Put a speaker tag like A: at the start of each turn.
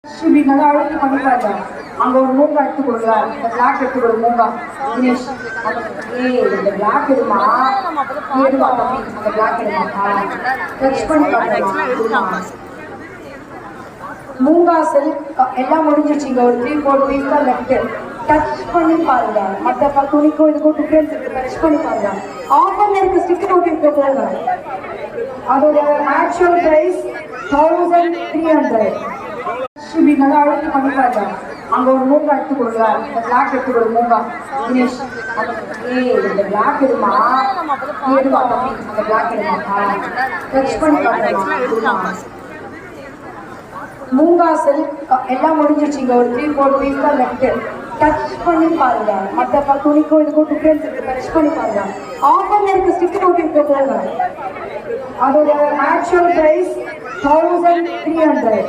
A: இப்படி நல்லா அழுத்தி பண்ணிப்பாங்க. அங்க ஒரு மூங்கா எடுத்து கொடுங்க, இந்த பிளாக் எடுத்து கொடு மூங்கா தினேஷ். இந்த பிளாக் எடுமா, எடுமா தம்பி, அந்த பிளாக் எடுமா. டச் பண்ணி பாருமா மூங்கா செல் எல்லாம் முடிஞ்சிருச்சுங்க. ஒரு 3-4 பீஸ் தான் லெஃப்ட். டச் பண்ணி பாருங்க. மற்ற துணிக்கும் இதுக்கும் டிஃபரன்ஸ் இருக்கு. டச் பண்ணி பாருங்க. ஆஃபர்ல இருக்க ஸ்டிக்கர் ஓட்டிட்டு போங்க. அதோட ஆக்சுவல் பிரைஸ் 1300. இப்படி நல்லா அழுத்தி பண்ணிப்பாங்க. அங்க ஒரு மூங்கா எடுத்து கொடுங்க, இந்த பிளாக் எடுத்து கொடு மூங்கா தினேஷ். இந்த பிளாக் எடுமா, எடுமா தம்பி, அந்த பிளாக் எடுமா. டச் பண்ணி பாருமா மூங்கா செல் எல்லாம் முடிஞ்சிருச்சுங்க. ஒரு 3-4 பீஸ் தான் லெஃப்ட். டச் பண்ணி பாருங்க. மற்ற துணிக்கும் இதுக்கும் டிஃபரன்ஸ் இருக்கு. டச் பண்ணி பாருங்க. ஆஃபர்ல இருக்க ஸ்டிக்கர் ஓட்டிட்டு போங்க. அதோட ஆக்சுவல் பிரைஸ் 1300.